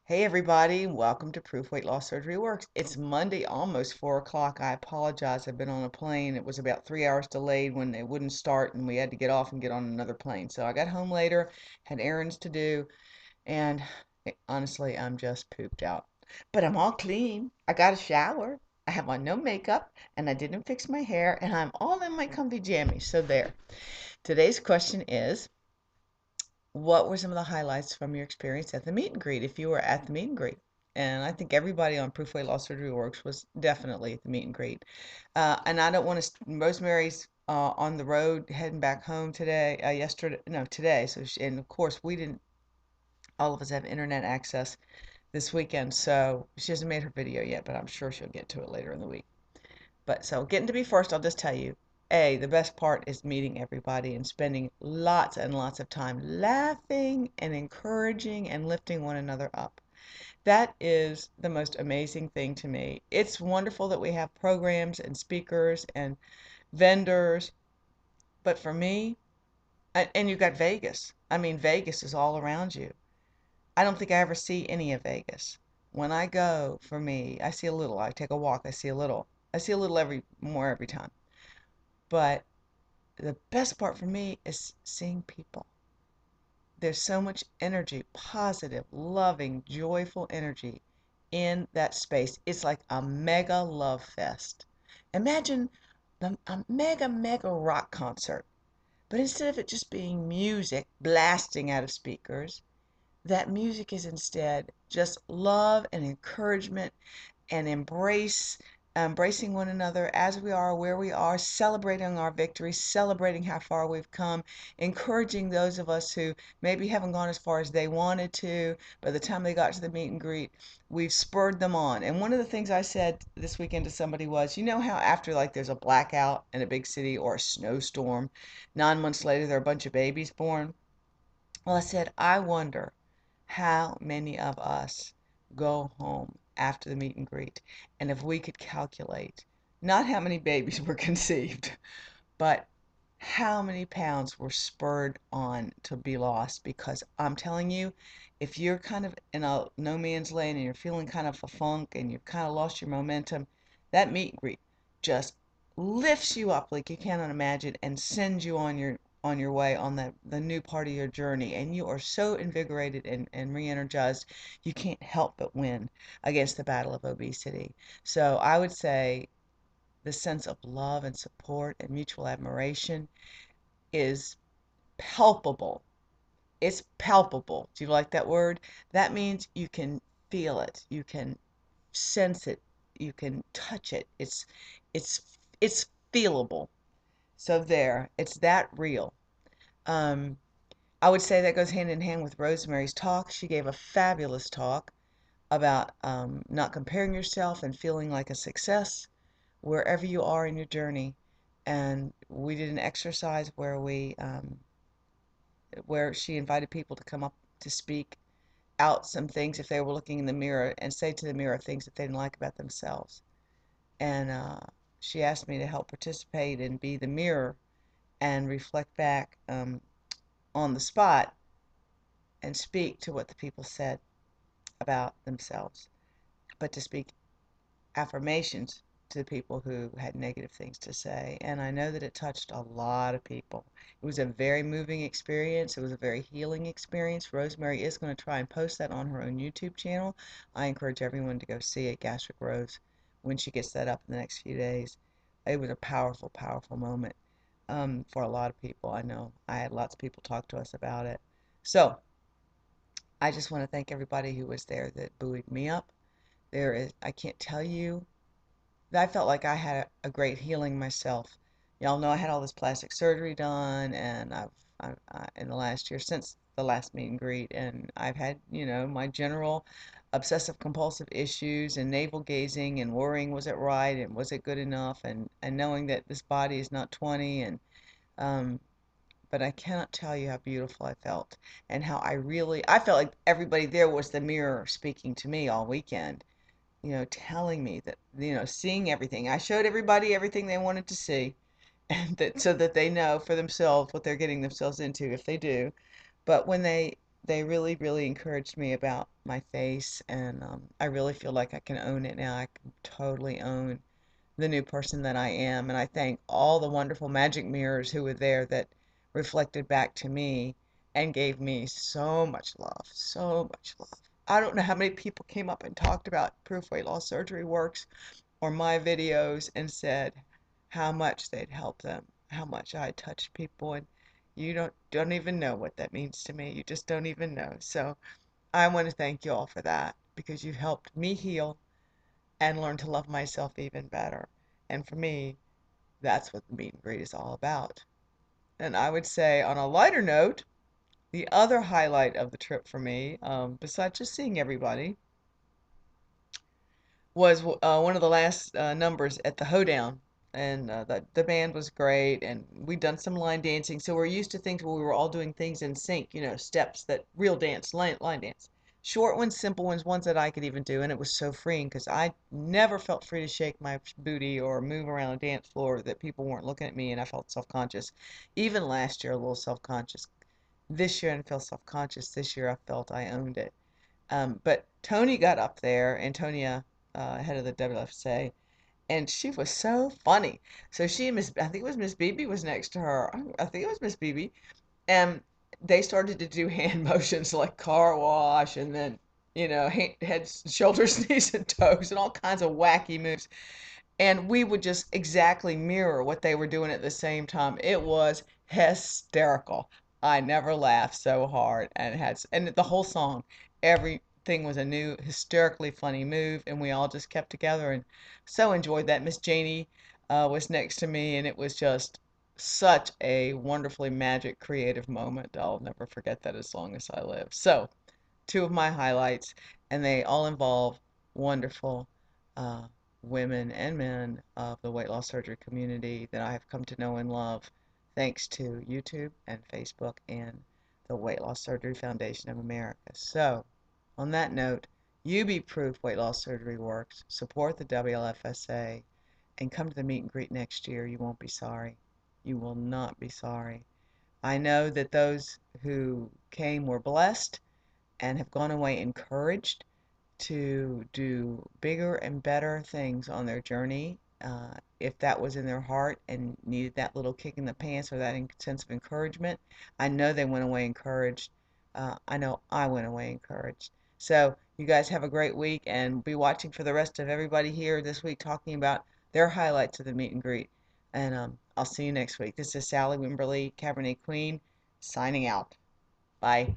Hey everybody, welcome to Proof Weight Loss Surgery Works. It's Monday, almost 4 o'clock. I apologize. I've been on a plane. It was about 3 hours delayed when they wouldn't start, and we had to get off and get on another plane. So I got home later, had errands to do, and honestly, I'm just pooped out. But I'm all clean. I got a shower. I have on no makeup, and I didn't fix my hair, and I'm all in my comfy jammies. So there. Today's question is, what were some of the highlights from your experience at the meet and greet if you were at the meet and greet? And I think everybody on Proof Weight Loss Surgery Works was definitely at the meet and greet. And I don't want to, Rosemary's on the road heading back home today, yesterday, no, today. And of course, we didn't, all of us have internet access this weekend, so she hasn't made her video yet, but I'm sure she'll get to it later in the week. But so getting to be first, I'll just tell you, the best part is meeting everybody and spending lots and lots of time laughing and encouraging and lifting one another up. That is the most amazing thing to me. It's wonderful that we have programs and speakers and vendors, but for me, and you got Vegas. I mean, Vegas is all around you. I don't think I ever see any of Vegas. When I go, for me, I see a little. I take a walk, I see a little. I see a little every time. But the best part for me is seeing people. There's so much energy, positive, loving, joyful energy in that space. It's like a mega love fest. Imagine a mega, mega rock concert. But instead of it just being music blasting out of speakers, that music is instead just love and encouragement and embracing one another as we are, where we are, celebrating our victories, celebrating how far we've come, encouraging those of us who maybe haven't gone as far as they wanted to. By the time they got to the meet and greet, we've spurred them on. And one of the things I said this weekend to somebody was, you know how after like there's a blackout in a big city or a snowstorm, 9 months later there are a bunch of babies born? Well, I said, I wonder how many of us go home after the meet and greet. And if we could calculate not how many babies were conceived, but how many pounds were spurred on to be lost. Because I'm telling you, if you're kind of in a no man's land and you're feeling kind of a funk and you've kind of lost your momentum, that meet and greet just lifts you up like you cannot imagine and sends you on your way on the new part of your journey, and you are so invigorated and re-energized you can't help but win against the battle of obesity. So I would say the sense of love and support and mutual admiration is palpable. It's palpable. Do you like that word? That means you can feel it, you can sense it, you can touch it. It's it's feelable. So there, it's that real. Um, I would say that goes hand in hand with Rosemary's talk. She gave a fabulous talk about not comparing yourself and feeling like a success wherever you are in your journey. And we did an exercise where she invited people to come up to speak out some things if they were looking in the mirror and say to the mirror things that they didn't like about themselves. And she asked me to help participate and be the mirror and reflect back on the spot and speak to what the people said about themselves, but to speak affirmations to the people who had negative things to say. And I know that it touched a lot of people. It was a very moving experience. It was a very healing experience. Rosemary is going to try and post that on her own YouTube channel. I encourage everyone to go see it, Gastric Rose, when she gets that up in the next few days. It was a powerful, powerful moment for a lot of people. I know I had lots of people talk to us about it. So I just want to thank everybody who was there that buoyed me up. I can't tell you, I felt like I had a great healing myself. Y'all know I had all this plastic surgery done, and in the last year since the last meet and greet, and I've had, my general obsessive compulsive issues and navel gazing and worrying, was it right and was it good enough, and knowing that this body is not 20, and um, but I cannot tell you how beautiful I felt and how I felt like everybody there was the mirror speaking to me all weekend, telling me that, seeing everything. I showed everybody everything they wanted to see, and that so that they know for themselves what they're getting themselves into if they do. But when they they really, really encouraged me about my face, and I really feel like I can own it now. I can totally own the new person that I am, and I thank all the wonderful magic mirrors who were there that reflected back to me and gave me so much love, so much love. I don't know how many people came up and talked about Proof Weight Loss Surgery Works or my videos and said how much they'd help them, how much I touched people, and you don't even know what that means to me. You just don't even know. So I want to thank you all for that because you've helped me heal and learn to love myself even better. And for me, that's what the meet and greet is all about. And I would say, on a lighter note, the other highlight of the trip for me, besides just seeing everybody, was one of the last numbers at the Hoedown. And the band was great, and we'd done some line dancing, so we're used to things where we were all doing things in sync, steps that real dance, line dance. Short ones, simple ones, ones that I could even do, and it was so freeing because I never felt free to shake my booty or move around a dance floor that people weren't looking at me, and I felt self-conscious. Even last year, a little self-conscious. This year, I didn't feel self-conscious. This year, I felt I owned it. But Tony got up there, Antonia, head of the WFSA, and she was so funny. So she and I think it was Miss Beebe was next to her. I think it was Miss Beebe, and they started to do hand motions like car wash, and then heads, shoulders, knees, and toes, and all kinds of wacky moves. And we would just exactly mirror what they were doing at the same time. It was hysterical. I never laughed so hard, and the whole song, everything was a new hysterically funny move, and we all just kept together and so enjoyed that. Miss Janie was next to me, and it was just such a wonderfully magic creative moment. I'll never forget that as long as I live. So, two of my highlights, and they all involve wonderful uh, women and men of the weight loss surgery community that I have come to know and love thanks to YouTube and Facebook and the Weight Loss Surgery Foundation of America. So, on that note, you be proof weight loss surgery works, support the WLFSA, and come to the meet and greet next year. You won't be sorry. You will not be sorry. I know that those who came were blessed and have gone away encouraged to do bigger and better things on their journey. If that was in their heart and needed that little kick in the pants or that sense of encouragement, I know they went away encouraged. I know I went away encouraged. So you guys have a great week and be watching for the rest of everybody here this week talking about their highlights of the meet and greet. And I'll see you next week. This is Sally Wimberly, Cabernet Queen, signing out. Bye.